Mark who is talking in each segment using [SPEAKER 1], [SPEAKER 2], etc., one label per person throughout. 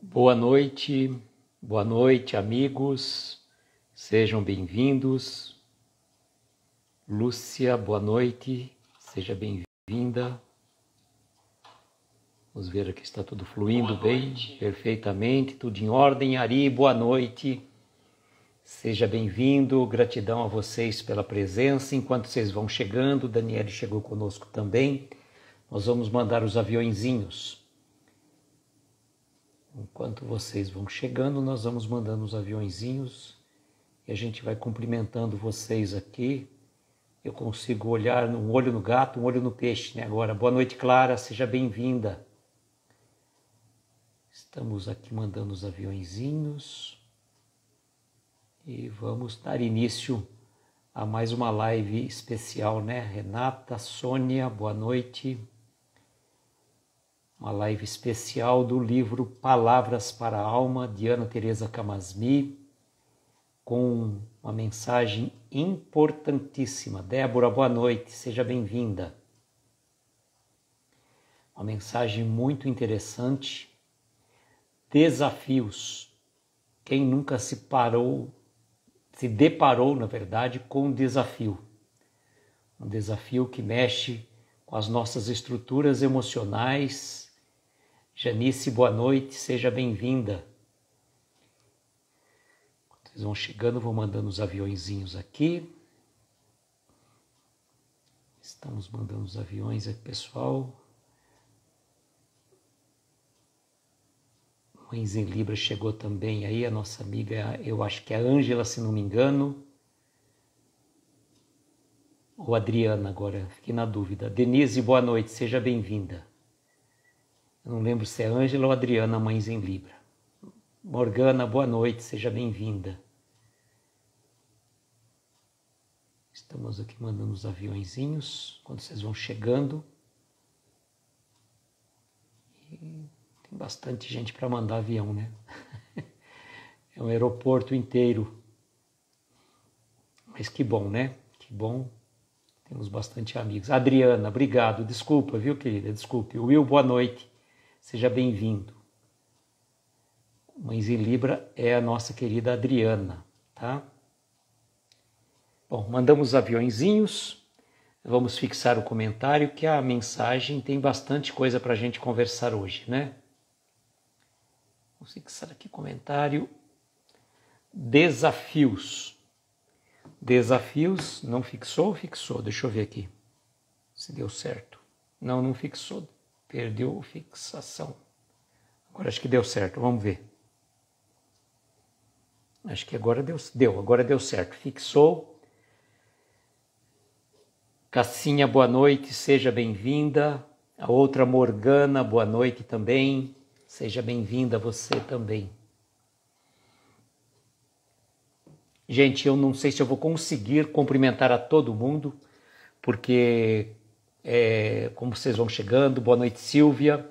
[SPEAKER 1] Boa noite, amigos, sejam bem-vindos. Lúcia, boa noite, seja bem-vinda. Vamos ver aqui, está tudo fluindo bem, perfeitamente, tudo em ordem. Ari, boa noite, seja bem-vindo, gratidão a vocês pela presença. Enquanto vocês vão chegando, Daniele chegou conosco também, nós vamos mandar os aviõezinhos. Enquanto vocês vão chegando, nós vamos mandando os aviõezinhos e a gente vai cumprimentando vocês aqui. Eu consigo olhar um olho no gato, um olho no peixe, né? Agora, boa noite, Clara, seja bem-vinda. Estamos aqui mandando os aviõezinhos e vamos dar início a mais uma live especial, né? Renata, Sônia, boa noite. Uma live especial do livro Palavras para a Alma, de Ana Teresa Camasmi, com uma mensagem importantíssima. Débora, boa noite, seja bem-vinda. Uma mensagem muito interessante. Desafios. Quem nunca se deparou, na verdade, com um desafio. Um desafio que mexe com as nossas estruturas emocionais. Janice, boa noite, seja bem-vinda. Vocês vão chegando, vou mandando os aviõezinhos aqui. Estamos mandando os aviões aqui, pessoal. Mães em Libra chegou também aí, a nossa amiga, eu acho que é a Ângela, se não me engano. Ou Adriana agora, fiquei na dúvida. Denise, boa noite, seja bem-vinda. Eu não lembro se é Ângela ou Adriana, Mães em Libra. Morgana, boa noite, seja bem-vinda. Estamos aqui mandando os aviõezinhos, quando vocês vão chegando. E tem bastante gente para mandar avião, né? É um aeroporto inteiro. Mas que bom, né? Que bom. Temos bastante amigos. Adriana, obrigado. Desculpa, viu, querida? Desculpe. Will, boa noite. Seja bem-vindo. Mães em Libra é a nossa querida Adriana, tá? Bom, mandamos os aviõezinhos. Vamos fixar o comentário, que a mensagem tem bastante coisa para a gente conversar hoje, né? Vamos fixar aqui o comentário. Desafios. Desafios, não fixou ou fixou? Deixa eu ver aqui se deu certo. Não, não fixou. Perdeu fixação. Agora acho que deu certo, vamos ver. Acho que agora agora deu certo. Fixou. Cassinha, boa noite, seja bem-vinda. A outra Morgana, boa noite também. Seja bem-vinda você também. Gente, eu não sei se eu vou conseguir cumprimentar a todo mundo, porque, como vocês vão chegando, boa noite, Silvia,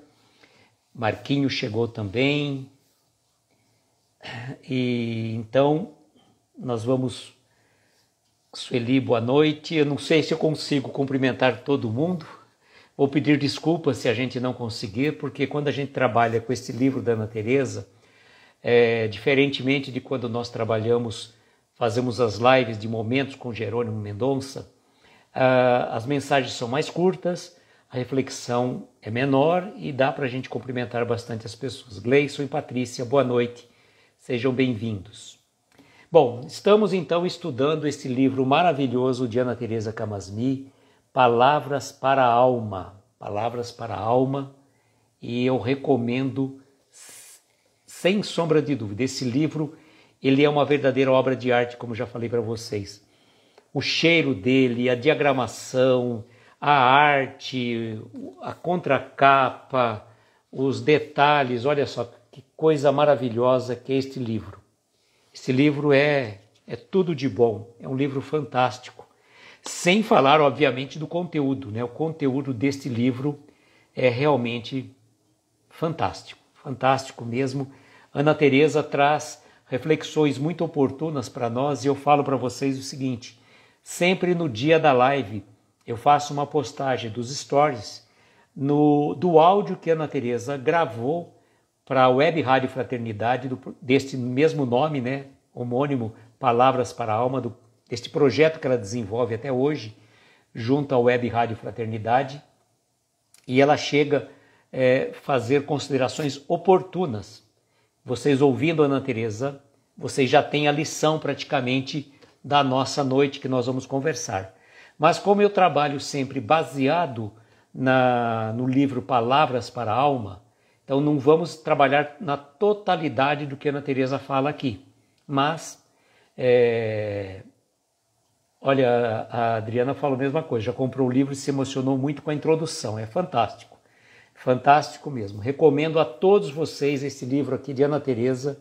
[SPEAKER 1] Marquinho chegou também, e então nós vamos, Sueli, boa noite, eu não sei se eu consigo cumprimentar todo mundo, vou pedir desculpas se a gente não conseguir, porque quando a gente trabalha com esse livro da Ana Teresa, diferentemente de quando nós fazemos as lives de momentos com Jerônimo Mendonça, as mensagens são mais curtas, a reflexão é menor e dá para a gente cumprimentar bastante as pessoas. Gleison e Patrícia, boa noite, sejam bem-vindos. Bom, estamos então estudando esse livro maravilhoso de Ana Teresa Camasmi, Palavras para a Alma. Palavras para a Alma, e eu recomendo, sem sombra de dúvida, esse livro. Ele é uma verdadeira obra de arte, como já falei para vocês. O cheiro dele, a diagramação, a arte, a contracapa, os detalhes, olha só que coisa maravilhosa que é este livro. Esse livro é tudo de bom, é um livro fantástico. Sem falar, obviamente, do conteúdo, né? O conteúdo deste livro é realmente fantástico, fantástico mesmo. Ana Teresa traz reflexões muito oportunas para nós, e eu falo para vocês o seguinte: sempre no dia da live eu faço uma postagem dos stories do áudio que a Ana Teresa gravou para a Web Rádio Fraternidade, deste mesmo nome, né, homônimo, Palavras para a Alma, deste projeto que ela desenvolve até hoje, junto à Web Rádio Fraternidade, e ela chega a fazer considerações oportunas. Vocês ouvindo a Ana Teresa, vocês já têm a lição praticamente da nossa noite que nós vamos conversar. Mas como eu trabalho sempre baseado no livro Palavras para a Alma, então não vamos trabalhar na totalidade do que a Ana Teresa fala aqui. Mas, olha, a Adriana falou a mesma coisa, já comprou o livro e se emocionou muito com a introdução, é fantástico. Fantástico mesmo. Recomendo a todos vocês esse livro aqui de Ana Teresa,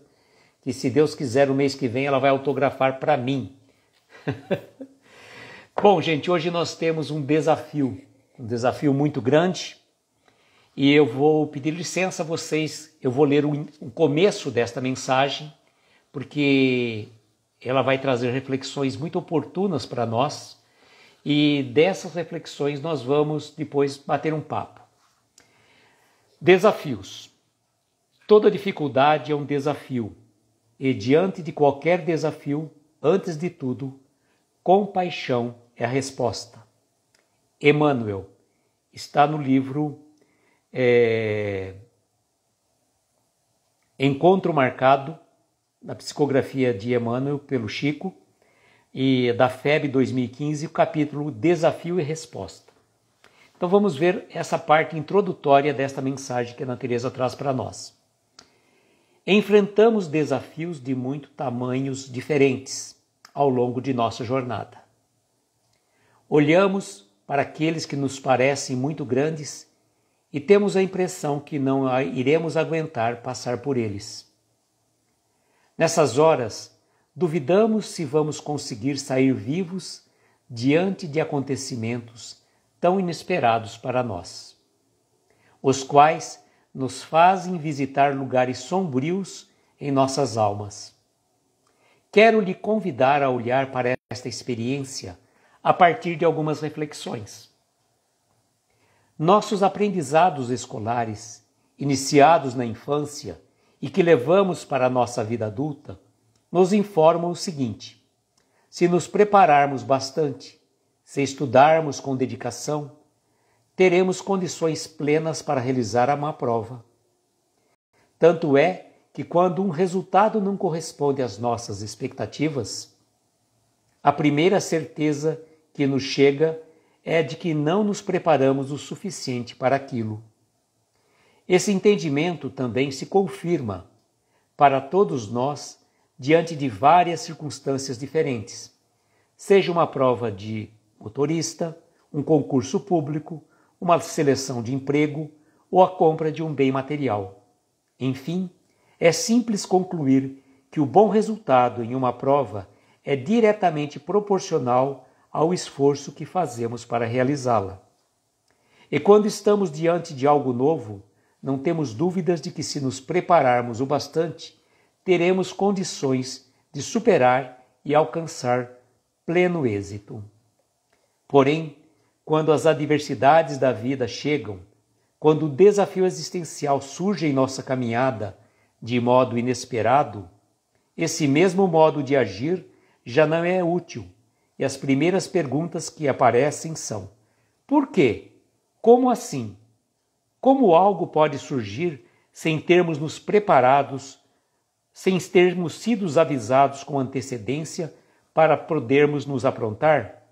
[SPEAKER 1] que se Deus quiser, o mês que vem ela vai autografar para mim. Bom, gente, hoje nós temos um desafio muito grande, e eu vou pedir licença a vocês, eu vou ler o começo desta mensagem, porque ela vai trazer reflexões muito oportunas para nós, e dessas reflexões nós vamos depois bater um papo. Desafios. Toda dificuldade é um desafio, e diante de qualquer desafio, antes de tudo, compaixão é a resposta. Emmanuel, está no livro Encontro Marcado, na psicografia de Emmanuel pelo Chico, e da FEB 2015, o capítulo Desafio e Resposta. Então vamos ver essa parte introdutória desta mensagem que a Ana Teresa traz para nós. Enfrentamos desafios de muitos tamanhos diferentes ao longo de nossa jornada. Olhamos para aqueles que nos parecem muito grandes e temos a impressão que não iremos aguentar passar por eles. Nessas horas, duvidamos se vamos conseguir sair vivos diante de acontecimentos tão inesperados para nós, os quais nos fazem visitar lugares sombrios em nossas almas. Quero lhe convidar a olhar para esta experiência a partir de algumas reflexões. Nossos aprendizados escolares, iniciados na infância e que levamos para a nossa vida adulta, nos informam o seguinte: se nos prepararmos bastante, se estudarmos com dedicação, teremos condições plenas para realizar uma prova. Tanto é que quando um resultado não corresponde às nossas expectativas, a primeira certeza que nos chega é de que não nos preparamos o suficiente para aquilo. Esse entendimento também se confirma para todos nós diante de várias circunstâncias diferentes, seja uma prova de motorista, um concurso público, uma seleção de emprego ou a compra de um bem material. Enfim, é simples concluir que o bom resultado em uma prova é diretamente proporcional ao esforço que fazemos para realizá-la. E quando estamos diante de algo novo, não temos dúvidas de que se nos prepararmos o bastante, teremos condições de superar e alcançar pleno êxito. Porém, quando as adversidades da vida chegam, quando o desafio existencial surge em nossa caminhada de modo inesperado, esse mesmo modo de agir já não é útil, e as primeiras perguntas que aparecem são: por quê? Como assim? Como algo pode surgir sem termos nos preparados, sem termos sido avisados com antecedência para podermos nos aprontar?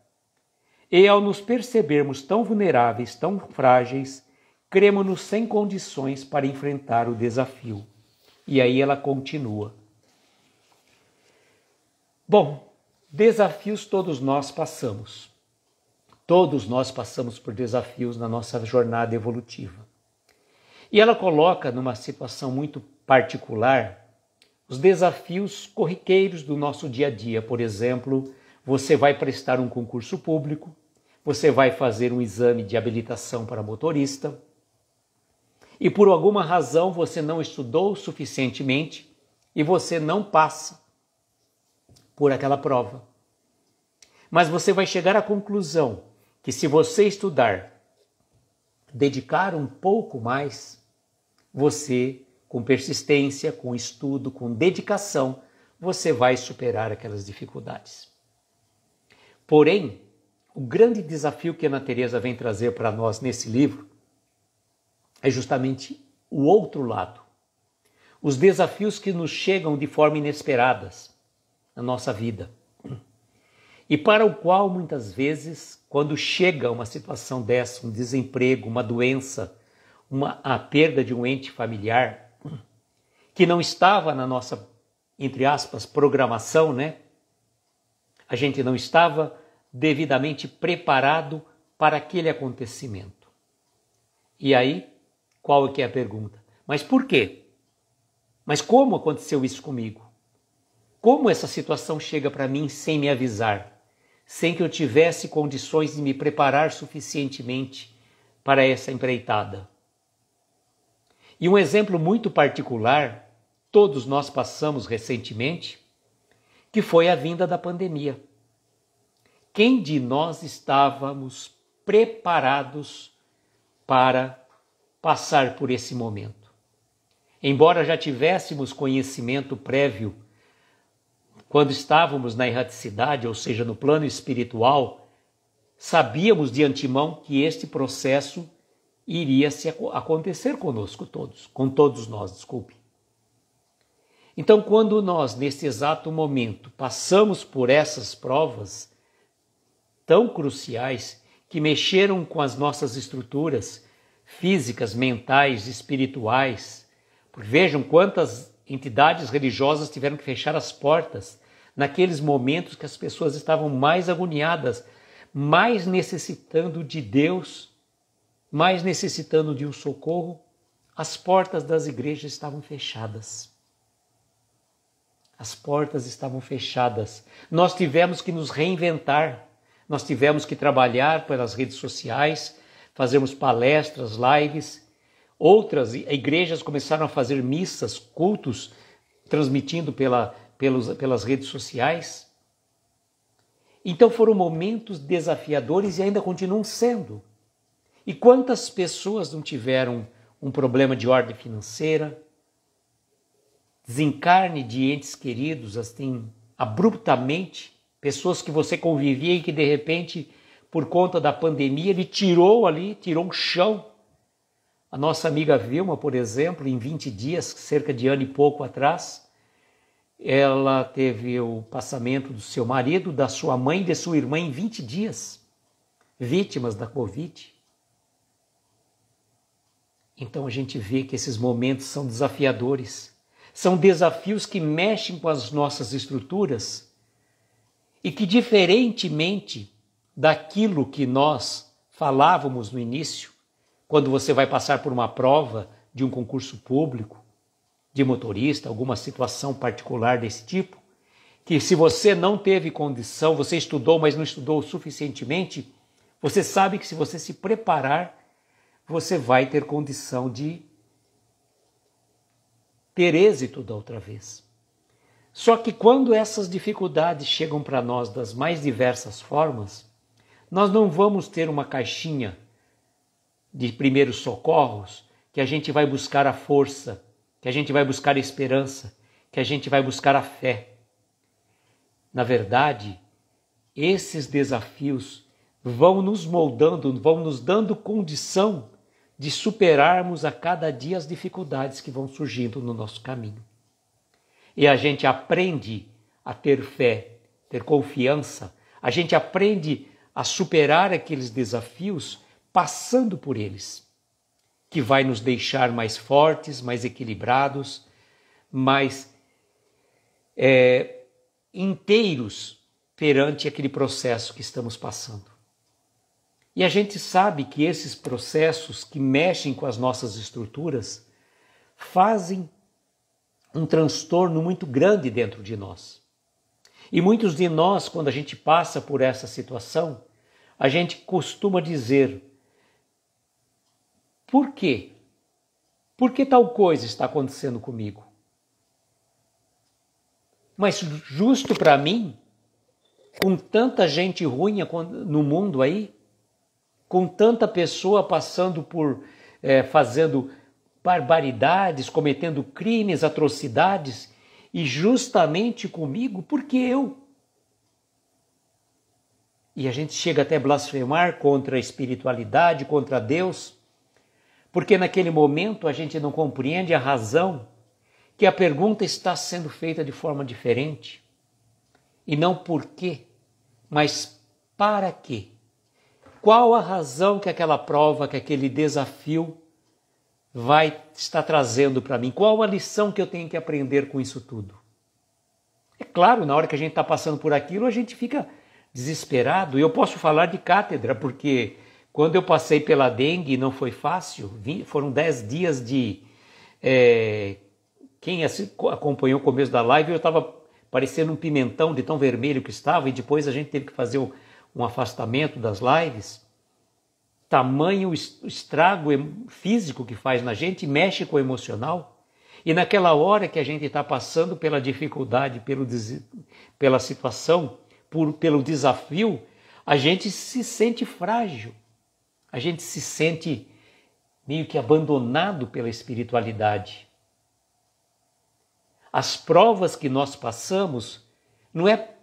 [SPEAKER 1] E ao nos percebermos tão vulneráveis, tão frágeis, cremos-nos sem condições para enfrentar o desafio. E aí ela continua. Bom, desafios todos nós passamos. Todos nós passamos por desafios na nossa jornada evolutiva. E ela coloca numa situação muito particular os desafios corriqueiros do nosso dia a dia. Por exemplo, você vai prestar um concurso público, você vai fazer um exame de habilitação para motorista e por alguma razão você não estudou suficientemente e você não passa por aquela prova. Mas você vai chegar à conclusão que se você estudar, dedicar um pouco mais, você com persistência, com estudo, com dedicação, você vai superar aquelas dificuldades. Porém, o grande desafio que a Ana Teresa vem trazer para nós nesse livro é justamente o outro lado. Os desafios que nos chegam de forma inesperadas na nossa vida. E para o qual, muitas vezes, quando chega uma situação dessa, um desemprego, uma doença, a perda de um ente familiar, que não estava na nossa, entre aspas, programação, né? A gente não estava devidamente preparado para aquele acontecimento. E aí, qual é que é a pergunta? Mas por quê? Mas como aconteceu isso comigo? Como essa situação chega para mim sem me avisar? Sem que eu tivesse condições de me preparar suficientemente para essa empreitada? E um exemplo muito particular, todos nós passamos recentemente, que foi a vinda da pandemia. Quem de nós estávamos preparados para passar por esse momento? Embora já tivéssemos conhecimento prévio, quando estávamos na erraticidade, ou seja, no plano espiritual, sabíamos de antemão que este processo iria acontecer conosco todos, com todos nós, desculpe. Então, quando nós, nesse exato momento, passamos por essas provas tão cruciais que mexeram com as nossas estruturas físicas, mentais, espirituais, porque vejam quantas entidades religiosas tiveram que fechar as portas naqueles momentos que as pessoas estavam mais agoniadas, mais necessitando de Deus, mais necessitando de um socorro, as portas das igrejas estavam fechadas. As portas estavam fechadas. Nós tivemos que nos reinventar. Nós tivemos que trabalhar pelas redes sociais, fazermos palestras, lives. Outras igrejas começaram a fazer missas, cultos, transmitindo pelas redes sociais. Então foram momentos desafiadores e ainda continuam sendo. E quantas pessoas não tiveram um problema de ordem financeira, desencarne de entes queridos, assim, abruptamente, pessoas que você convivia e que de repente, por conta da pandemia, ele tirou o chão. A nossa amiga Vilma, por exemplo, em 20 dias, cerca de ano e pouco atrás, ela teve o passamento do seu marido, da sua mãe e de sua irmã em 20 dias, vítimas da Covid. Então a gente vê que esses momentos são desafiadores, são desafios que mexem com as nossas estruturas e que, diferentemente daquilo que nós falávamos no início, quando você vai passar por uma prova de um concurso público, de motorista, alguma situação particular desse tipo, que se você não teve condição, você estudou, mas não estudou suficientemente, você sabe que se você se preparar, você vai ter condição de ter êxito da outra vez. Só que quando essas dificuldades chegam para nós das mais diversas formas, nós não vamos ter uma caixinha de primeiros socorros que a gente vai buscar a força, que a gente vai buscar a esperança, que a gente vai buscar a fé. Na verdade, esses desafios vão nos moldando, vão nos dando condição de superarmos a cada dia as dificuldades que vão surgindo no nosso caminho. E a gente aprende a ter fé, ter confiança, a gente aprende a superar aqueles desafios passando por eles, que vai nos deixar mais fortes, mais equilibrados, mais inteiros perante aquele processo que estamos passando. E a gente sabe que esses processos que mexem com as nossas estruturas fazem um transtorno muito grande dentro de nós. E muitos de nós, quando a gente passa por essa situação, a gente costuma dizer: por quê? Por que tal coisa está acontecendo comigo? Mas justo para mim, com tanta gente ruim no mundo aí, com tanta pessoa passando por, fazendo barbaridades, cometendo crimes, atrocidades, e justamente comigo, porque eu. E a gente chega até a blasfemar contra a espiritualidade, contra Deus, porque naquele momento a gente não compreende a razão que a pergunta está sendo feita de forma diferente. E não por quê, mas para quê? Qual a razão que aquela prova, que aquele desafio vai estar trazendo para mim? Qual a lição que eu tenho que aprender com isso tudo? É claro, na hora que a gente está passando por aquilo, a gente fica desesperado. E eu posso falar de cátedra, porque quando eu passei pela dengue não foi fácil. Foram 10 dias de... Quem acompanhou o começo da live, eu estava parecendo um pimentão de tão vermelho que estava, e depois a gente teve que fazer um afastamento das lives. Tamanho o estrago físico que faz na gente, mexe com o emocional. E naquela hora que a gente está passando pela dificuldade, pela situação, pelo desafio, a gente se sente frágil. A gente se sente meio que abandonado pela espiritualidade. As provas que nós passamos não é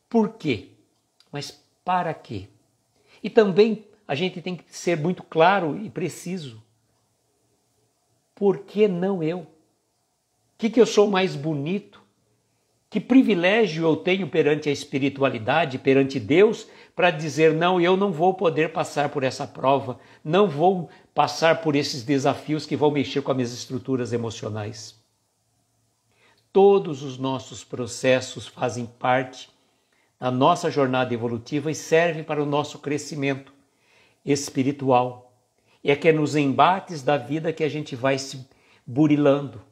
[SPEAKER 1] por quê, mas para quê. E também a gente tem que ser muito claro e preciso. Por que não eu? Que eu sou mais bonito? Que privilégio eu tenho perante a espiritualidade, perante Deus, para dizer, não, eu não vou poder passar por essa prova, não vou passar por esses desafios que vão mexer com as minhas estruturas emocionais. Todos os nossos processos fazem parte da nossa jornada evolutiva e servem para o nosso crescimento espiritual. E é que é nos embates da vida que a gente vai se burilando,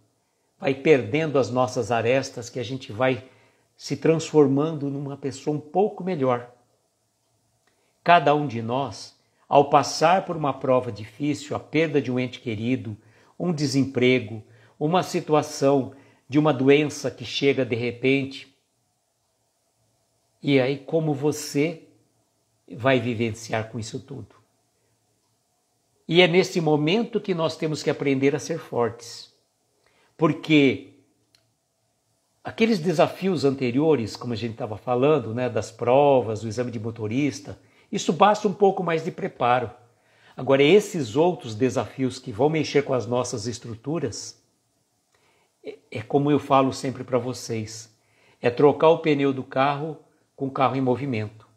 [SPEAKER 1] vai perdendo as nossas arestas, que a gente vai se transformando numa pessoa um pouco melhor. Cada um de nós, ao passar por uma prova difícil, a perda de um ente querido, um desemprego, uma situação de uma doença que chega de repente, e aí como você vai vivenciar com isso tudo? E é nesse momento que nós temos que aprender a ser fortes. Porque aqueles desafios anteriores, como a gente estava falando, né, das provas, do exame de motorista, isso basta um pouco mais de preparo. Agora, esses outros desafios que vão mexer com as nossas estruturas, é como eu falo sempre para vocês, é trocar o pneu do carro com o carro em movimento.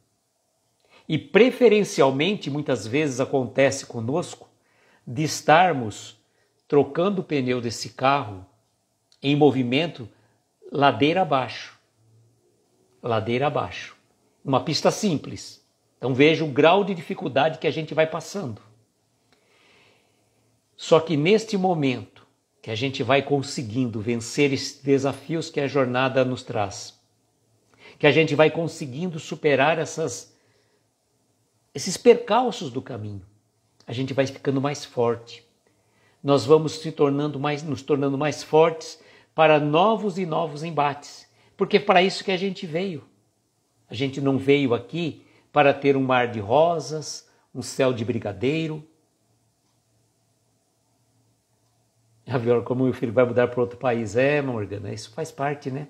[SPEAKER 1] E preferencialmente, muitas vezes acontece conosco, de estarmos trocando o pneu desse carro em movimento ladeira abaixo. Ladeira abaixo. Uma pista simples. Então veja o grau de dificuldade que a gente vai passando. Só que neste momento que a gente vai conseguindo vencer esses desafios que a jornada nos traz, que a gente vai conseguindo superar esses percalços do caminho, a gente vai ficando mais forte. Nós vamos nos tornando mais fortes para novos e novos embates, porque é para isso que a gente veio. A gente não veio aqui para ter um mar de rosas, um céu de brigadeiro. Agora, como meu filho vai mudar para outro país? Morgana, isso faz parte, né?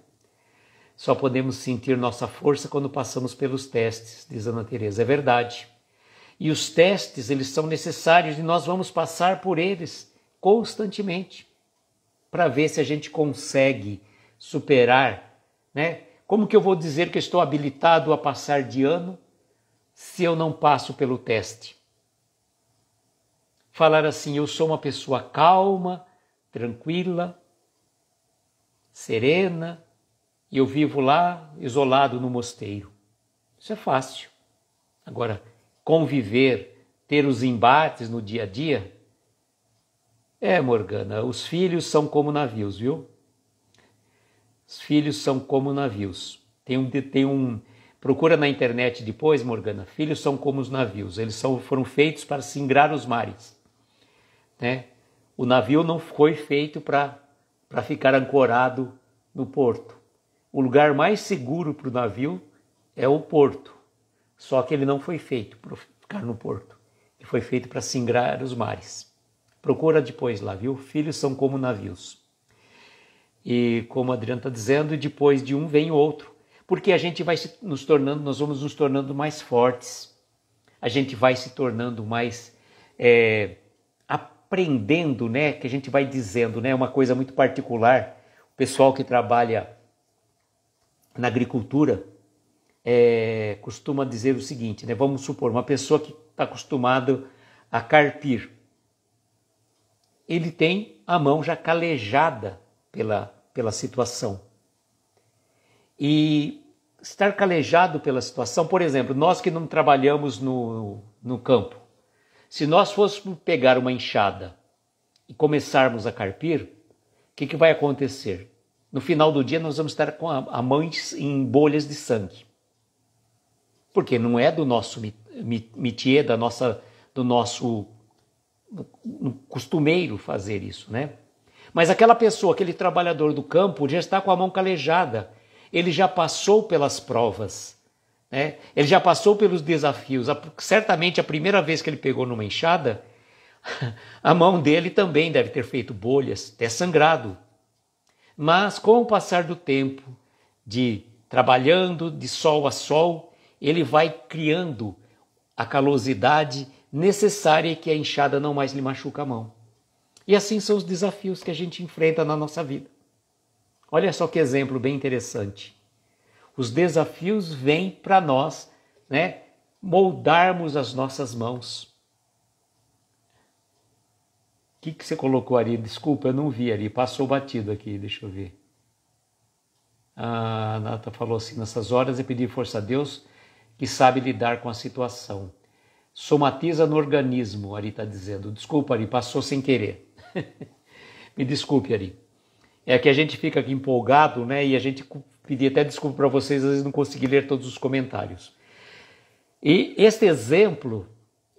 [SPEAKER 1] Só podemos sentir nossa força quando passamos pelos testes, diz Ana Teresa. É verdade. E os testes, eles são necessários e nós vamos passar por eles constantemente para ver se a gente consegue superar, né? Como que eu vou dizer que eu estou habilitado a passar de ano se eu não passo pelo teste? Falar assim, eu sou uma pessoa calma, tranquila, serena, e eu vivo lá isolado no mosteiro. Isso é fácil. Agora, conviver, ter os embates no dia a dia, Morgana, os filhos são como navios, viu? Os filhos são como navios. Procura na internet depois, Morgana. Filhos são como os navios. Eles foram feitos para singrar os mares, né? O navio não foi feito para ficar ancorado no porto. O lugar mais seguro para o navio é o porto. Só que ele não foi feito para ficar no porto. Ele foi feito para singrar os mares. Procura depois lá, viu? Filhos são como navios. E como a Adriana está dizendo, depois de um vem o outro. Porque a gente vai nós vamos nos tornando mais fortes. A gente vai se tornando mais aprendendo, né? Que a gente vai dizendo, né? Uma coisa muito particular. O pessoal que trabalha na agricultura costuma dizer o seguinte, né? Vamos supor, uma pessoa que está acostumada a carpir. Ele tem a mão já calejada pela situação. E estar calejado pela situação, por exemplo, nós que não trabalhamos no campo, se nós fôssemos pegar uma enxada e começarmos a carpir, o que vai acontecer? No final do dia nós vamos estar com a mão em bolhas de sangue. Porque não é do nosso métier, do nosso costumeiro fazer isso, né? Mas aquela pessoa, aquele trabalhador do campo, já está com a mão calejada. Ele já passou pelas provas, né? Ele já passou pelos desafios. Certamente a primeira vez que ele pegou numa enxada, a mão dele também deve ter feito bolhas, até sangrado. Mas com o passar do tempo, de trabalhando de sol a sol, ele vai criando a calosidade necessária que a enxada não mais lhe machuca a mão. E assim são os desafios que a gente enfrenta na nossa vida. Olha só que exemplo bem interessante. Os desafios vêm para nós, né, moldarmos as nossas mãos. O que você colocou ali? Desculpa, eu não vi ali. Passou batido aqui, deixa eu ver. A Nata falou assim, nessas horas é pedir força a Deus que sabe lidar com a situação. Somatiza no organismo, Ari está dizendo. Desculpa, Ari, passou sem querer. Me desculpe, Ari. É que a gente fica aqui empolgado, né? E a gente pedia até desculpa para vocês, às vezes não consegui ler todos os comentários. E este exemplo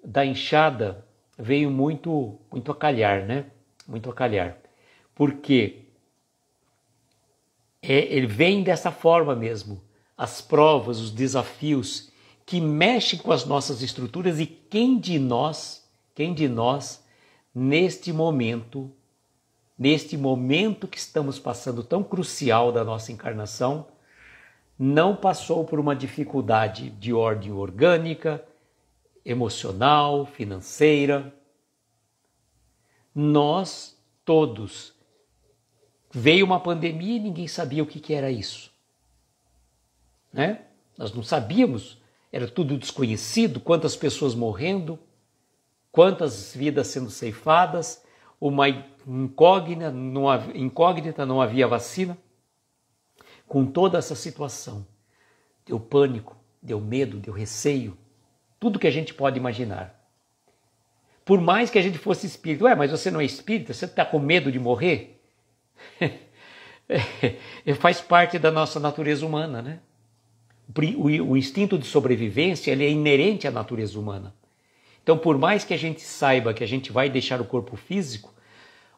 [SPEAKER 1] da enxada veio muito a calhar, né? Muito a calhar. Porque ele vem dessa forma mesmo. As provas, os desafios que mexem com as nossas estruturas e quem de nós, neste momento que estamos passando tão crucial da nossa encarnação, não passou por uma dificuldade de ordem orgânica, emocional, financeira. Nós todos, veio uma pandemia e ninguém sabia o que era isso, né? Nós não sabíamos, era tudo desconhecido, quantas pessoas morrendo, quantas vidas sendo ceifadas, uma incógnita, não havia vacina. Com toda essa situação, deu pânico, deu medo, deu receio, tudo que a gente pode imaginar. Por mais que a gente fosse espírita, mas você não é espírita, você está com medo de morrer? Faz parte da nossa natureza humana, né? O instinto de sobrevivência ele é inerente à natureza humana. Então, por mais que a gente saiba que a gente vai deixar o corpo físico,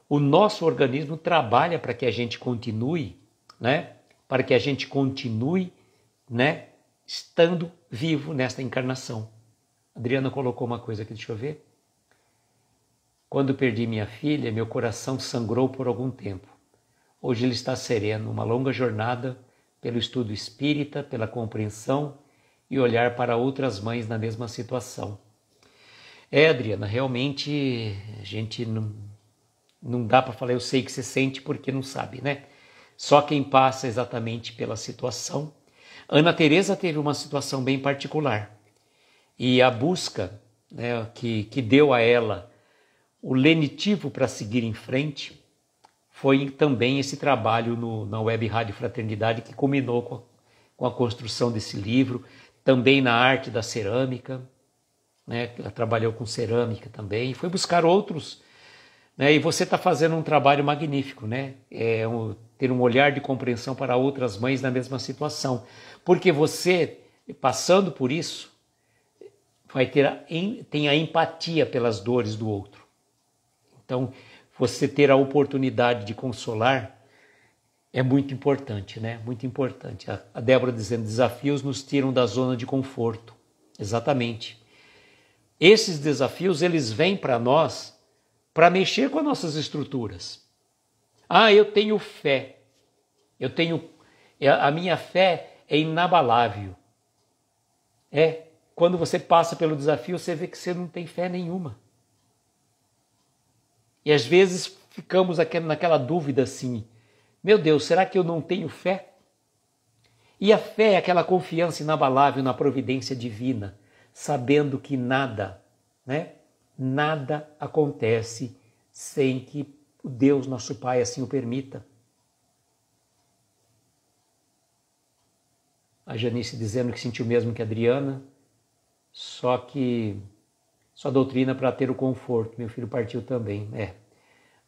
[SPEAKER 1] o nosso organismo trabalha para que a gente continue, né? Para que a gente continue, né? Estando vivo nesta encarnação. A Adriana colocou uma coisa aqui, deixa eu ver. Quando perdi minha filha, meu coração sangrou por algum tempo. Hoje ele está sereno, uma longa jornada pelo estudo espírita, pela compreensão e olhar para outras mães na mesma situação. Adriana, realmente a gente não dá para falar, eu sei que você sente porque não sabe, né? Só quem passa exatamente pela situação. Ana Teresa teve uma situação bem particular e a busca, né, que deu a ela o lenitivo para seguir em frente foi também esse trabalho na Web Rádio Fraternidade que culminou com a construção desse livro, também na arte da cerâmica, né? Ela trabalhou com cerâmica também, foi buscar outros, né? E você está fazendo um trabalho magnífico, né? Ter um olhar de compreensão para outras mães na mesma situação, porque você, passando por isso, tem a empatia pelas dores do outro. Então, você ter a oportunidade de consolar é muito importante, né? Muito importante. A Débora dizendo, desafios nos tiram da zona de conforto. Exatamente. Esses desafios, eles vêm para nós para mexer com as nossas estruturas. Ah, eu tenho fé. A minha fé é inabalável. Quando você passa pelo desafio, você vê que você não tem fé nenhuma. E às vezes ficamos naquela dúvida assim, meu Deus, será que eu não tenho fé? E a fé é aquela confiança inabalável na providência divina, sabendo que nada acontece sem que Deus, nosso Pai, assim o permita. A Janice dizendo que sentiu mesmo que a Adriana, só que sua doutrina para ter o conforto. Meu filho partiu também.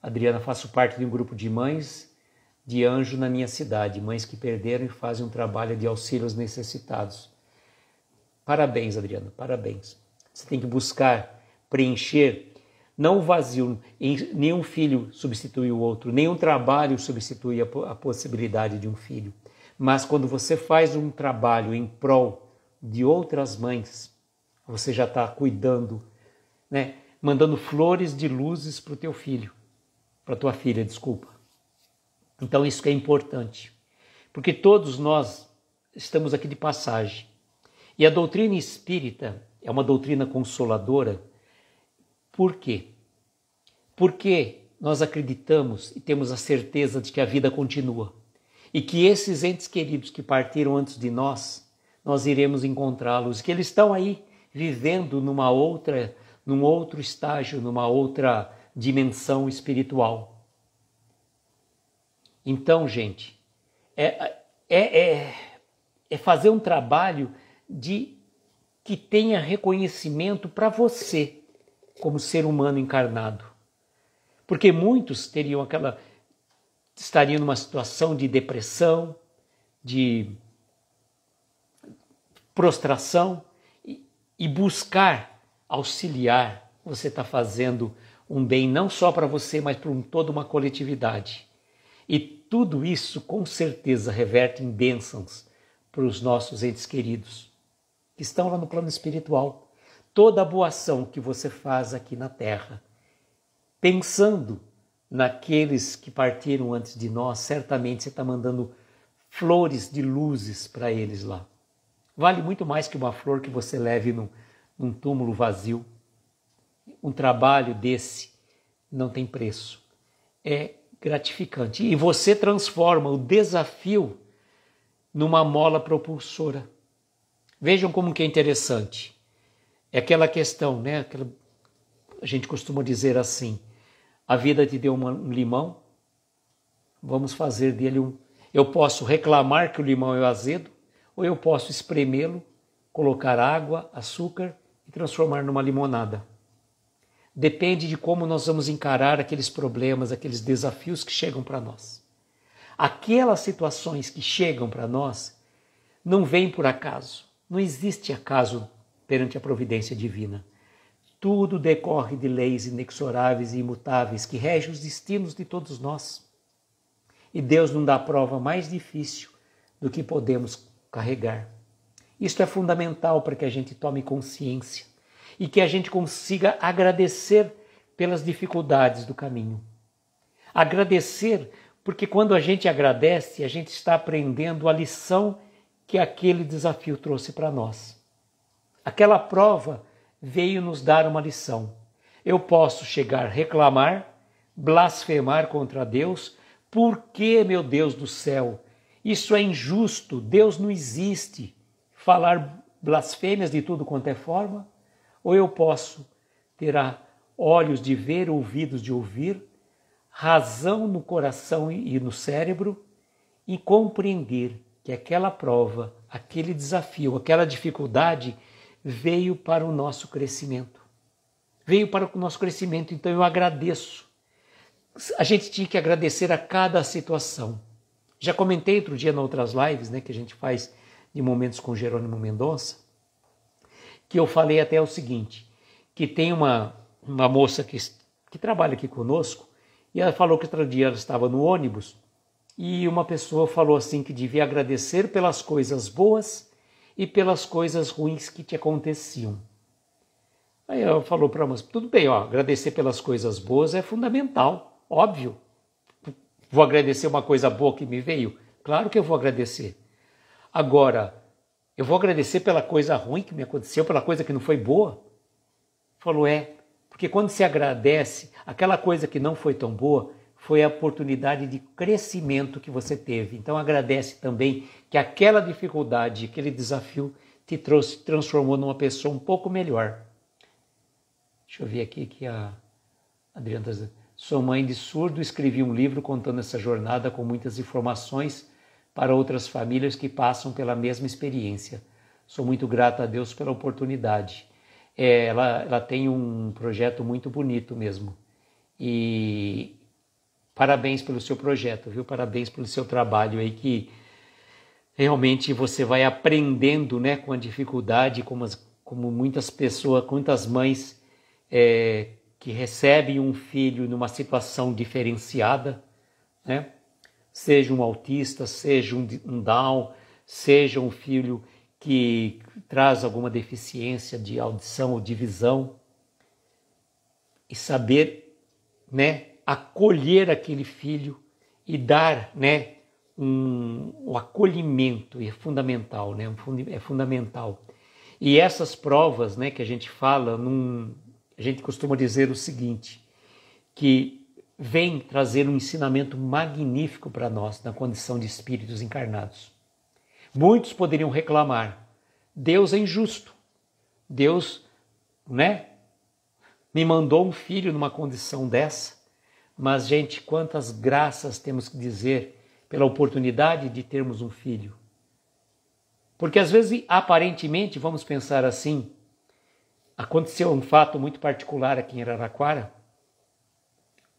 [SPEAKER 1] Adriana, faço parte de um grupo de mães de anjo na minha cidade, mães que perderam e fazem um trabalho de auxílio aos necessitados. Parabéns, Adriana, parabéns. Você tem que buscar preencher, não o vazio, nenhum filho substitui o outro, nenhum trabalho substitui a possibilidade de um filho. Mas quando você faz um trabalho em prol de outras mães, você já está cuidando, mandando flores de luzes para o teu filho, para a tua filha, desculpa. Então isso que é importante, porque todos nós estamos aqui de passagem. E a doutrina espírita é uma doutrina consoladora. Por quê? Porque nós acreditamos e temos a certeza de que a vida continua. E que esses entes queridos que partiram antes de nós iremos encontrá-los. Que eles estão aí vivendo num outro estágio, numa outra dimensão espiritual. Então, gente, é fazer um trabalho que tenha reconhecimento para você, como ser humano encarnado. Porque muitos estariam numa situação de depressão, de prostração, e buscar auxiliar, você está fazendo um bem não só para você, mas para toda uma coletividade. E tudo isso, com certeza, reverte em bênçãos para os nossos entes queridos, que estão lá no plano espiritual. Toda a boa ação que você faz aqui na Terra, pensando naqueles que partiram antes de nós, certamente você está mandando flores de luzes para eles lá. Vale muito mais que uma flor que você leve num túmulo vazio. Um trabalho desse não tem preço. É gratificante. E você transforma o desafio numa mola propulsora. Vejam como que é interessante. É aquela questão, a gente costuma dizer assim, a vida te deu um limão, vamos fazer dele eu posso reclamar que o limão é azedo, ou eu posso espremê-lo, colocar água, açúcar e transformar numa limonada. Depende de como nós vamos encarar aqueles problemas, aqueles desafios que chegam para nós. Aquelas situações que chegam para nós não vêm por acaso. Não existe acaso perante a providência divina. Tudo decorre de leis inexoráveis e imutáveis que regem os destinos de todos nós. E Deus não dá prova mais difícil do que podemos carregar. Isto é fundamental para que a gente tome consciência e que a gente consiga agradecer pelas dificuldades do caminho. Agradecer, porque quando a gente agradece, a gente está aprendendo a lição que aquele desafio trouxe para nós. Aquela prova veio nos dar uma lição. Eu posso chegar a reclamar, blasfemar contra Deus. Por que, meu Deus do céu? Isso é injusto, Deus não existe. Falar blasfêmias de tudo quanto é forma? Ou eu posso ter olhos de ver, ouvidos de ouvir, razão no coração e no cérebro e compreender que aquela prova, aquele desafio, aquela dificuldade veio para o nosso crescimento. Veio para o nosso crescimento, então eu agradeço. A gente tinha que agradecer a cada situação. Já comentei outro dia em outras lives, que a gente faz de momentos com Jerônimo Mendonça, que eu falei até o seguinte, que tem uma moça que trabalha aqui conosco, e ela falou que outro dia ela estava no ônibus, e uma pessoa falou assim que devia agradecer pelas coisas boas e pelas coisas ruins que te aconteciam. Aí ela falou para a moça, tudo bem, ó, agradecer pelas coisas boas é fundamental, óbvio. Vou agradecer uma coisa boa que me veio? Claro que eu vou agradecer. Agora, eu vou agradecer pela coisa ruim que me aconteceu, pela coisa que não foi boa? Falou, porque quando se agradece, aquela coisa que não foi tão boa, foi a oportunidade de crescimento que você teve. Então agradece também que aquela dificuldade, aquele desafio te transformou numa pessoa um pouco melhor. Deixa eu ver aqui que a Adriana está dizendo. Sou mãe de surdo, escrevi um livro contando essa jornada com muitas informações para outras famílias que passam pela mesma experiência. Sou muito grata a Deus pela oportunidade. Ela tem um projeto muito bonito mesmo. E parabéns pelo seu projeto, viu? Parabéns pelo seu trabalho aí, que realmente você vai aprendendo, né, com a dificuldade, como muitas pessoas, muitas mães que recebem um filho numa situação diferenciada, né? Seja um autista, seja um Down, seja um filho que traz alguma deficiência de audição ou de visão, e saber, né, acolher aquele filho e dar, né, o acolhimento é fundamental, né? É fundamental. E essas provas, né, que a gente fala, a gente costuma dizer o seguinte, que vem trazer um ensinamento magnífico para nós na condição de espíritos encarnados. Muitos poderiam reclamar, Deus é injusto, Deus, né, me mandou um filho numa condição dessa, mas, gente, quantas graças temos que dizer pela oportunidade de termos um filho. Porque às vezes, aparentemente, vamos pensar assim, aconteceu um fato muito particular aqui em Araraquara.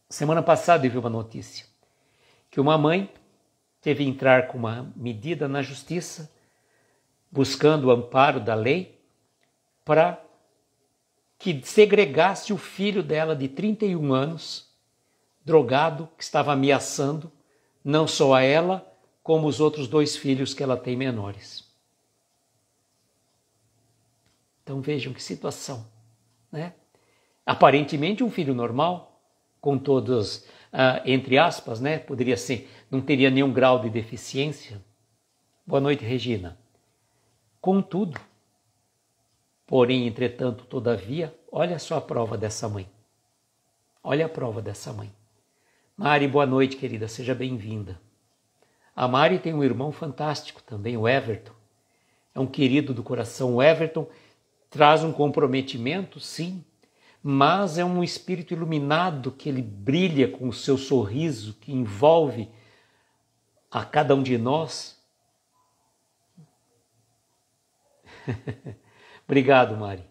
[SPEAKER 1] Semana passada eu vi uma notícia que uma mãe teve que entrar com uma medida na justiça, buscando o amparo da lei, para que segregasse o filho dela de 31 anos, drogado, que estava ameaçando não só a ela, como os outros 2 filhos que ela tem menores. Então vejam que situação, né? Aparentemente um filho normal, com todos, entre aspas, né? Poderia ser, não teria nenhum grau de deficiência. Boa noite, Regina. Contudo, porém, entretanto, todavia, olha só a prova dessa mãe. Olha a prova dessa mãe. Mari, boa noite, querida, seja bem-vinda. A Mari tem um irmão fantástico também, o Everton. É um querido do coração. O Everton traz um comprometimento, sim, mas é um espírito iluminado que ele brilha com o seu sorriso, que envolve a cada um de nós. Obrigado, Mari.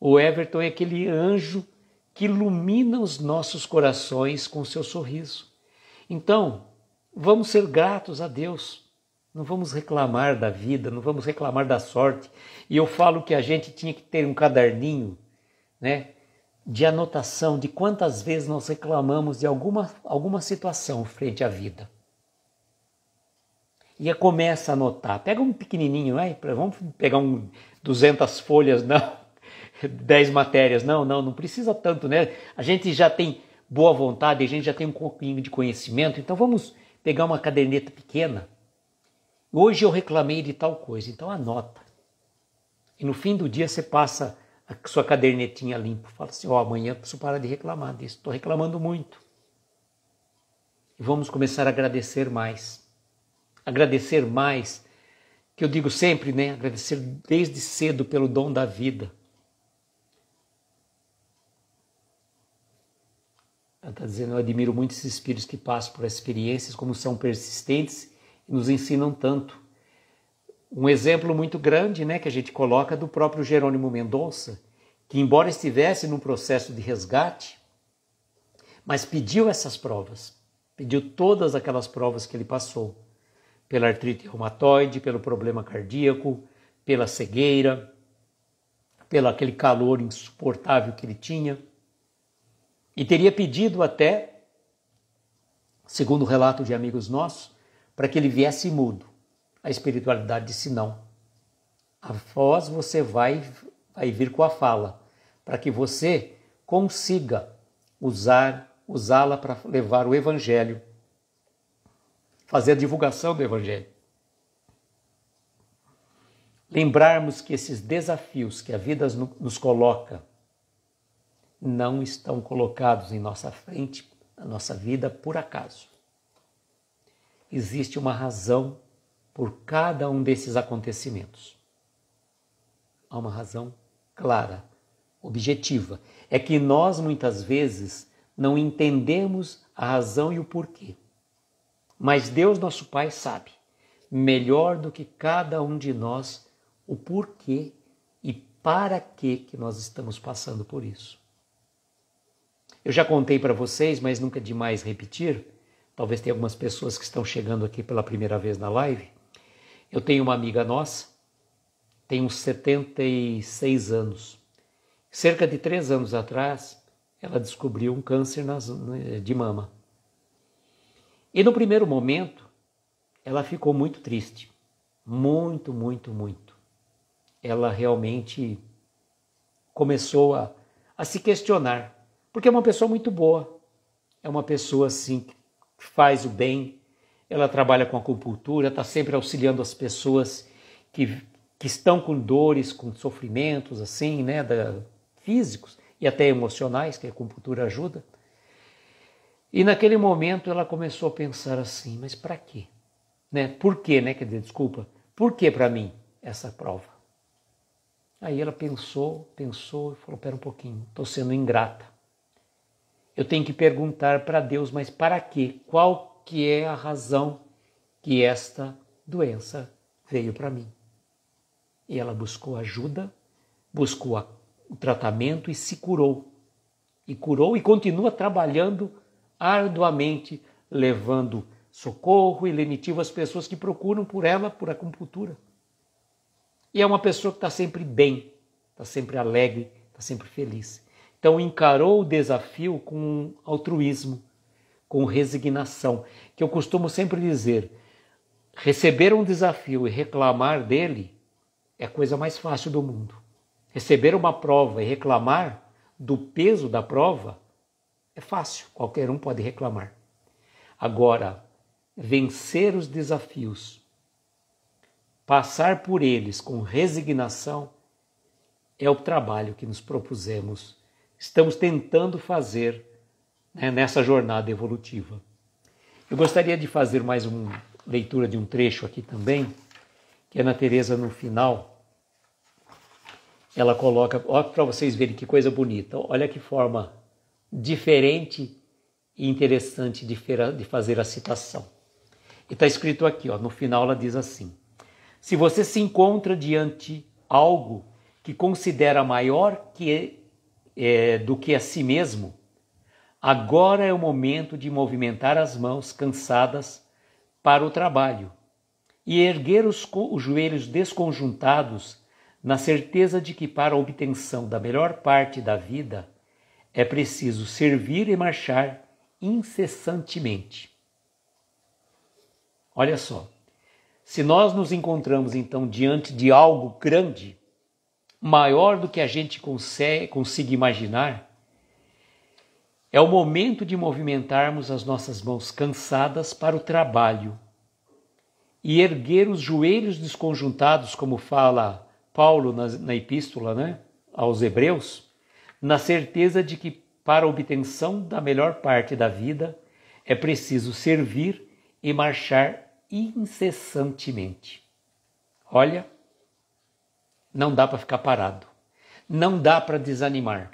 [SPEAKER 1] O Everton é aquele anjo que ilumina os nossos corações com o seu sorriso. Então, vamos ser gratos a Deus. Não vamos reclamar da vida, não vamos reclamar da sorte. E eu falo que a gente tinha que ter um caderninho, né, de anotação de quantas vezes nós reclamamos de alguma situação frente à vida. E começa a anotar. Pega um pequenininho, vamos pegar 200 folhas, não, 10 matérias. Não precisa tanto, né? A gente já tem boa vontade, a gente já tem um pouquinho de conhecimento, então vamos pegar uma caderneta pequena. Hoje eu reclamei de tal coisa, então anota. E no fim do dia você passa a sua cadernetinha limpa, fala assim, amanhã eu preciso parar de reclamar disso, estou reclamando muito. E vamos começar a agradecer mais. Agradecer mais, que eu digo sempre, né? Agradecer desde cedo pelo dom da vida. Ela está dizendo, eu admiro muito esses espíritos que passam por experiências, como são persistentes e nos ensinam tanto. Um exemplo muito grande, né, que a gente coloca do próprio Jerônimo Mendonça, que embora estivesse num processo de resgate, mas pediu essas provas, pediu todas aquelas provas que ele passou, pela artrite reumatoide, pelo problema cardíaco, pela cegueira, pelo aquele calor insuportável que ele tinha, e teria pedido até, segundo o relato de amigos nossos, para que ele viesse mudo. A espiritualidade disse não. A voz você vai vir com a fala, para que você consiga usá-la para levar o Evangelho, fazer a divulgação do Evangelho. Lembrarmos que esses desafios que a vida nos coloca não estão colocados em nossa frente, na nossa vida, por acaso. Existe uma razão por cada um desses acontecimentos. Há uma razão clara, objetiva. É que nós, muitas vezes, não entendemos a razão e o porquê. Mas Deus, nosso Pai, sabe, melhor do que cada um de nós, o porquê e para que nós estamos passando por isso. Eu já contei para vocês, mas nunca é demais repetir. Talvez tenha algumas pessoas que estão chegando aqui pela primeira vez na live. Eu tenho uma amiga nossa, tem uns 76 anos. Cerca de 3 anos atrás, ela descobriu um câncer de mama. E no primeiro momento, ela ficou muito triste. Muito, muito, muito. Ela realmente começou a se questionar. Porque é uma pessoa muito boa. É uma pessoa assim que faz o bem. Ela trabalha com acupuntura, está sempre auxiliando as pessoas que estão com dores, com sofrimentos assim, né, físicos e até emocionais, que a acupuntura ajuda. E naquele momento ela começou a pensar assim, mas para quê? Né? Por quê, né? Quer dizer, desculpa, por que para mim essa prova? Aí ela pensou e falou, pera um pouquinho, estou sendo ingrata. Eu tenho que perguntar para Deus, mas para quê? Qual que é a razão que esta doença veio para mim? E ela buscou ajuda, buscou o tratamento e se curou. E curou e continua trabalhando arduamente, levando socorro e lenitivo às pessoas que procuram por ela, por acupuntura. E é uma pessoa que está sempre bem, está sempre alegre, está sempre feliz. Então encarou o desafio com altruísmo, com resignação, que eu costumo sempre dizer, receber um desafio e reclamar dele é a coisa mais fácil do mundo. Receber uma prova e reclamar do peso da prova é fácil, qualquer um pode reclamar. Agora, vencer os desafios, passar por eles com resignação, é o trabalho que nos propusemos. Estamos tentando fazer, né, nessa jornada evolutiva. Eu gostaria de fazer mais uma leitura de um trecho aqui também, que é na Teresa no final. Ela coloca, olha para vocês verem que coisa bonita, olha que forma diferente e interessante de fazer a citação. E está escrito aqui, no final ela diz assim, se você se encontra diante algo que considera maior do que a si mesmo, agora é o momento de movimentar as mãos cansadas para o trabalho e erguer os joelhos desconjuntados na certeza de que para a obtenção da melhor parte da vida é preciso servir e marchar incessantemente. Olha só, se nós nos encontramos então diante de algo grande, maior do que a gente consiga imaginar, é o momento de movimentarmos as nossas mãos cansadas para o trabalho e erguer os joelhos desconjuntados, como fala Paulo na epístola, né, aos Hebreus, na certeza de que para a obtenção da melhor parte da vida é preciso servir e marchar incessantemente. Olha, não dá para ficar parado, não dá para desanimar.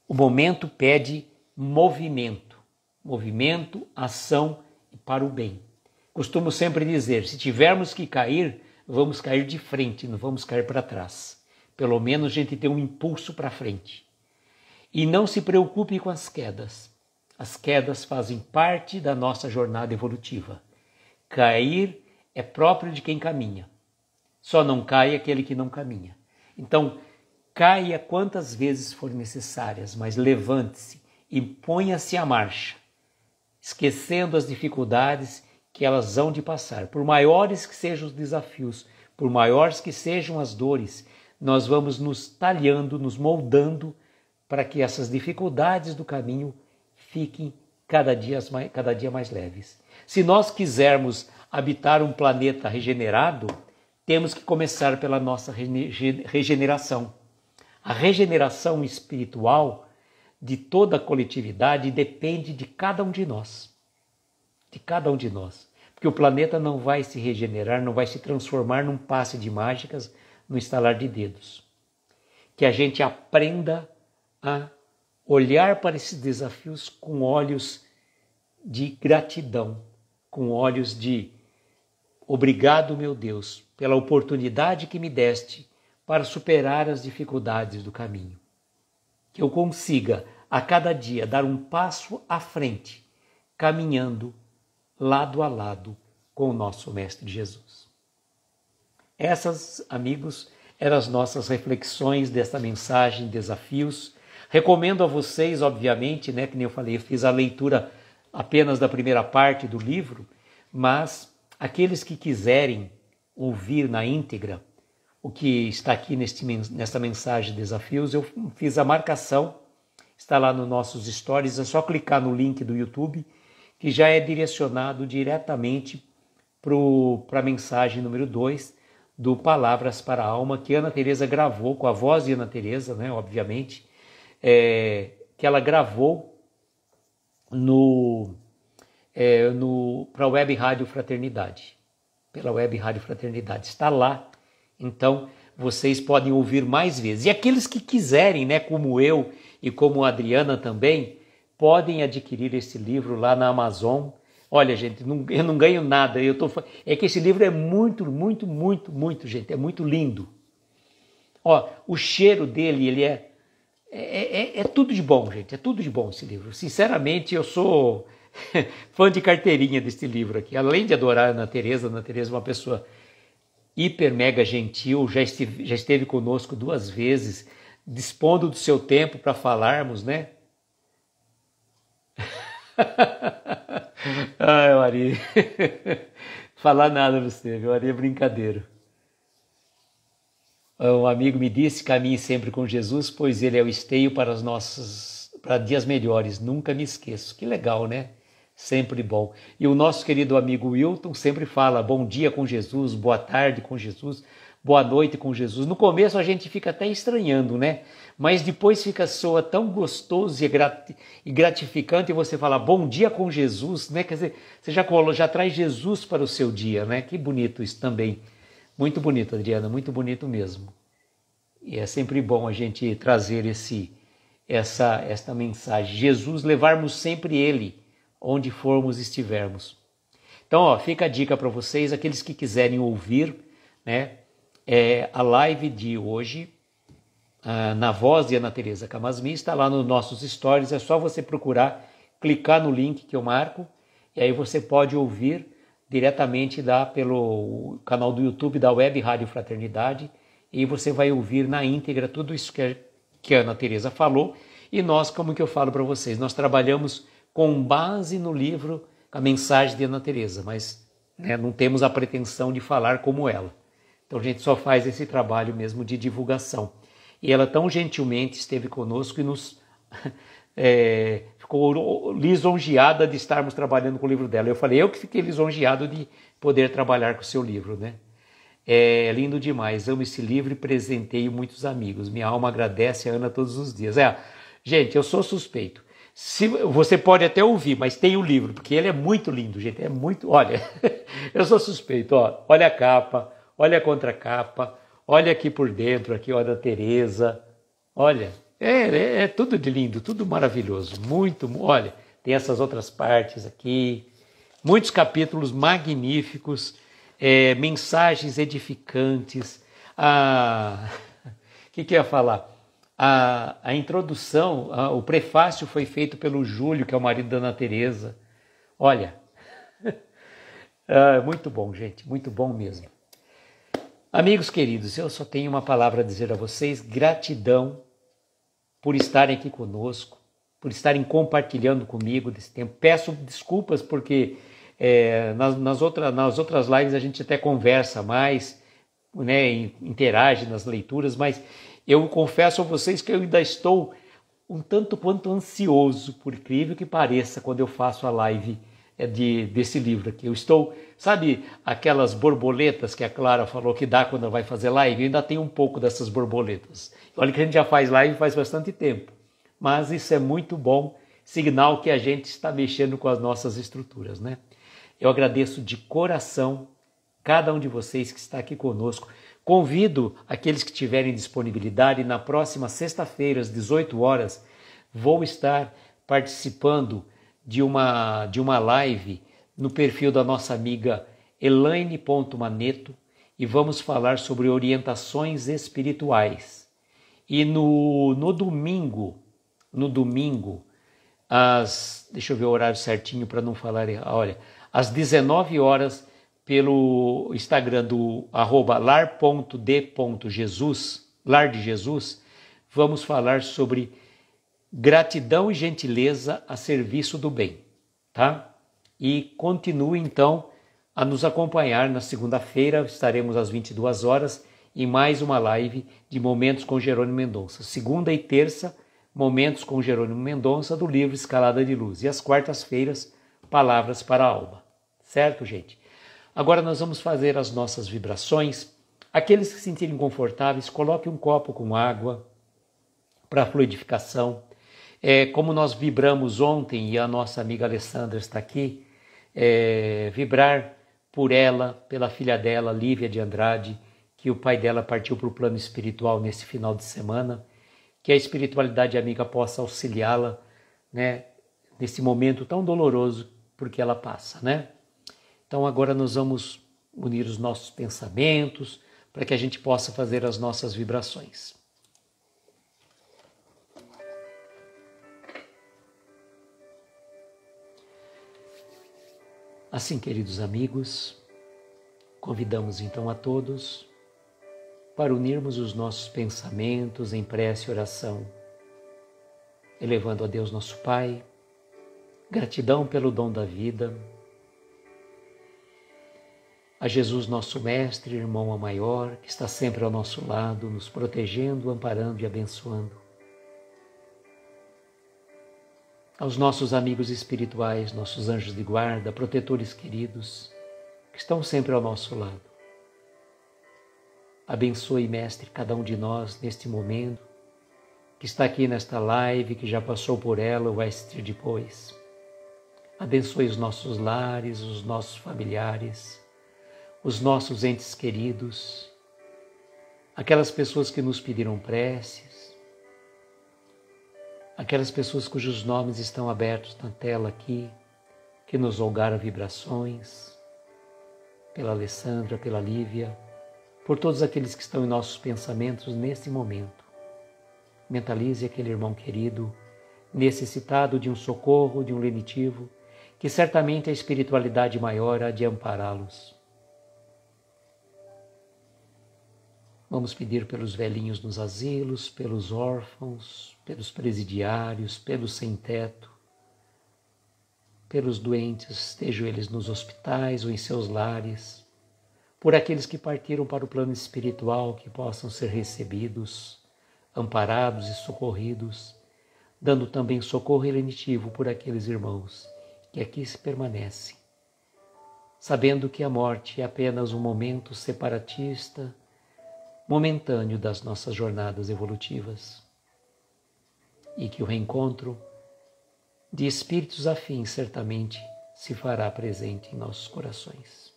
[SPEAKER 1] O momento pede movimento, ação e para o bem. Costumo sempre dizer, se tivermos que cair, vamos cair de frente, não vamos cair para trás. Pelo menos a gente tem um impulso para frente. E não se preocupe com as quedas. As quedas fazem parte da nossa jornada evolutiva. Cair é próprio de quem caminha. Só não cai aquele que não caminha. Então, caia quantas vezes for necessárias, mas levante-se e ponha-se à marcha, esquecendo as dificuldades que elas hão de passar. Por maiores que sejam os desafios, por maiores que sejam as dores, nós vamos nos talhando, nos moldando para que essas dificuldades do caminho fiquem cada dia mais leves. Se nós quisermos habitar um planeta regenerado, temos que começar pela nossa regeneração. A regeneração espiritual de toda a coletividade depende de cada um de nós. De cada um de nós. Porque o planeta não vai se regenerar, não vai se transformar num passe de mágicas, no estalar de dedos. Que a gente aprenda a olhar para esses desafios com olhos de gratidão, com olhos de obrigado, meu Deus, pela oportunidade que me deste para superar as dificuldades do caminho. Que eu consiga, a cada dia, dar um passo à frente, caminhando lado a lado com o nosso Mestre Jesus. Essas, amigos, eram as nossas reflexões desta mensagem, desafios. Recomendo a vocês, obviamente, que nem eu falei, eu fiz a leitura apenas da primeira parte do livro, mas aqueles que quiserem ouvir na íntegra o que está aqui nesta mensagem de desafios, eu fiz a marcação, está lá nos nossos stories, é só clicar no link do YouTube, que já é direcionado diretamente para a mensagem número 2 do Palavras para a Alma, que Ana Teresa gravou, com a voz de Ana Teresa, obviamente, que ela gravou para a Web Rádio Fraternidade, pela Web Rádio Fraternidade, está lá, então vocês podem ouvir mais vezes. E aqueles que quiserem, como eu e como a Adriana também, podem adquirir esse livro lá na Amazon. Olha, gente, eu não ganho nada, é que esse livro é muito, muito, muito, muito, gente, é muito lindo. O cheiro dele, ele é tudo de bom, gente, é tudo de bom esse livro. Sinceramente, eu sou fã de carteirinha desse livro aqui. Além de adorar a Ana Teresa é uma pessoa hiper, mega gentil, já esteve conosco 2 vezes, dispondo do seu tempo para falarmos, Ai, Maria. Falar nada pra você, Maria, é brincadeira. Um amigo me disse: caminhe sempre com Jesus, pois ele é o esteio para dias melhores. Nunca me esqueço. Que legal, Sempre bom. E o nosso querido amigo Wilton sempre fala: bom dia com Jesus, boa tarde com Jesus, boa noite com Jesus. No começo a gente fica até estranhando, Mas depois soa tão gostoso e gratificante você falar bom dia com Jesus, Quer dizer, você já traz Jesus para o seu dia, Que bonito isso também. Muito bonito, Adriana, muito bonito mesmo. E é sempre bom a gente trazer esta mensagem. Jesus, levarmos sempre Ele onde formos estivermos. Então, fica a dica para vocês, aqueles que quiserem ouvir, a live de hoje, na voz de Ana Teresa Camasmi, está lá nos nossos stories, é só você procurar, clicar no link que eu marco, e aí você pode ouvir diretamente lá pelo canal do YouTube da Web Rádio Fraternidade, e você vai ouvir na íntegra tudo isso que a Ana Teresa falou, e nós, como que eu falo para vocês, nós trabalhamos com base no livro, a mensagem de Ana Teresa, mas não temos a pretensão de falar como ela. Então a gente só faz esse trabalho mesmo de divulgação. E ela tão gentilmente esteve conosco e nos ficou lisonjeada de estarmos trabalhando com o livro dela. Eu falei, eu que fiquei lisonjeado de poder trabalhar com o seu livro, É lindo demais, amo esse livro e presenteio muitos amigos. Minha alma agradece a Ana todos os dias. Gente, eu sou suspeito. Você pode até ouvir, mas tem o livro, porque ele é muito lindo, gente. É muito. Olha, eu sou suspeito. Olha a capa, olha a contracapa, olha aqui por dentro, aqui, olha a Teresa. Olha, é tudo de lindo, tudo maravilhoso. Muito, olha, tem essas outras partes aqui, muitos capítulos magníficos, mensagens edificantes. O que eu ia falar? A introdução, o prefácio foi feito pelo Júlio, que é o marido da Ana Teresa. Olha, muito bom, gente, muito bom mesmo. Amigos queridos, eu só tenho uma palavra a dizer a vocês: gratidão por estarem aqui conosco, por estarem compartilhando comigo desse tempo. Peço desculpas porque nas outras lives a gente até conversa mais, né, interage nas leituras, mas eu confesso a vocês que eu ainda estou um tanto quanto ansioso, por incrível que pareça, quando eu faço a live desse livro aqui. Eu estou, sabe, aquelas borboletas que a Clara falou que dá quando vai fazer live? Eu ainda tenho um pouco dessas borboletas. Olha que a gente já faz live faz bastante tempo, mas isso é muito bom, sinal que a gente está mexendo com as nossas estruturas, né? Eu agradeço de coração cada um de vocês que está aqui conosco. Convido aqueles que tiverem disponibilidade, na próxima sexta-feira, às 18 horas, vou estar participando de uma live no perfil da nossa amiga Elaine.maneto e vamos falar sobre orientações espirituais. E no domingo, deixa eu ver o horário certinho para não falar, olha, às 19 horas, pelo Instagram do @lar.d.jesus, Lar de Jesus, vamos falar sobre gratidão e gentileza a serviço do bem, tá? E continue então a nos acompanhar na segunda-feira, estaremos às 22 horas em mais uma live de Momentos com Jerônimo Mendonça. Segunda e terça, Momentos com Jerônimo Mendonça, do livro Escalada de Luz. E às quartas-feiras, Palavras para a Alma. Certo, gente? Agora nós vamos fazer as nossas vibrações. Aqueles que se sentirem confortáveis, coloque um copo com água para fluidificação. Como nós vibramos ontem, e a nossa amiga Alessandra está aqui, vibrar por ela, pela filha dela, Lívia de Andrade, que o pai dela partiu para o plano espiritual nesse final de semana, que a espiritualidade amiga possa auxiliá-la, né, nesse momento tão doloroso porque ela passa, né? Então agora nós vamos unir os nossos pensamentos para que a gente possa fazer as nossas vibrações. Assim, queridos amigos, convidamos então a todos para unirmos os nossos pensamentos em prece e oração, elevando a Deus nosso Pai, gratidão pelo dom da vida, a Jesus nosso Mestre, irmão maior, que está sempre ao nosso lado, nos protegendo, amparando e abençoando. Aos nossos amigos espirituais, nossos anjos de guarda, protetores queridos, que estão sempre ao nosso lado. Abençoe, Mestre, cada um de nós neste momento, que está aqui nesta live, que já passou por ela ou vai assistir depois. Abençoe os nossos lares, os nossos familiares, os nossos entes queridos, aquelas pessoas que nos pediram preces, aquelas pessoas cujos nomes estão abertos na tela aqui, que nos rogaram vibrações, pela Alessandra, pela Lívia, por todos aqueles que estão em nossos pensamentos nesse momento. Mentalize aquele irmão querido, necessitado de um socorro, de um lenitivo, que certamente a espiritualidade maior há de ampará-los. Vamos pedir pelos velhinhos nos asilos, pelos órfãos, pelos presidiários, pelos sem-teto, pelos doentes, estejam eles nos hospitais ou em seus lares, por aqueles que partiram para o plano espiritual, que possam ser recebidos, amparados e socorridos, dando também socorro lenitivo por aqueles irmãos que aqui se permanecem, sabendo que a morte é apenas um momento separatista, momentâneo das nossas jornadas evolutivas, e que o reencontro de espíritos afins certamente se fará presente em nossos corações.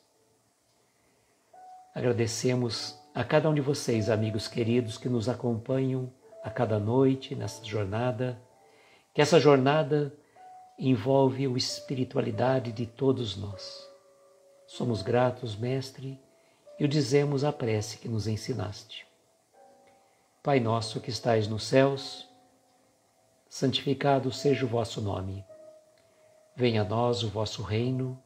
[SPEAKER 1] Agradecemos a cada um de vocês, amigos queridos, que nos acompanham a cada noite nessa jornada, que essa jornada envolve a espiritualidade de todos nós. Somos gratos, Mestre, e o dizemos a prece que nos ensinaste. Pai nosso que estais nos céus, santificado seja o vosso nome. Venha a nós o vosso reino,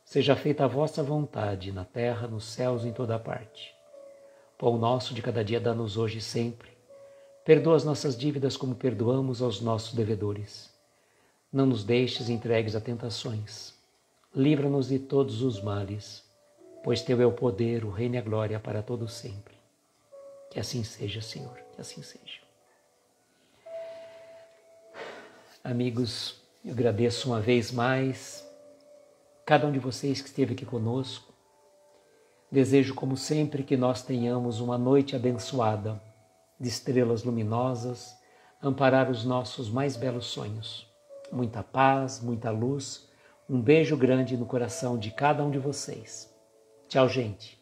[SPEAKER 1] seja feita a vossa vontade, na terra, nos céus, em toda parte. Pão nosso de cada dia dá-nos hoje e sempre. Perdoa as nossas dívidas como perdoamos aos nossos devedores. Não nos deixes entregues a tentações. Livra-nos de todos os males. pois teu é o poder, o reino e a glória para todo sempre. Que assim seja, Senhor, que assim seja. Amigos, eu agradeço uma vez mais cada um de vocês que esteve aqui conosco. Desejo, como sempre, que nós tenhamos uma noite abençoada, de estrelas luminosas, amparar os nossos mais belos sonhos. Muita paz, muita luz, um beijo grande no coração de cada um de vocês. Tchau, gente.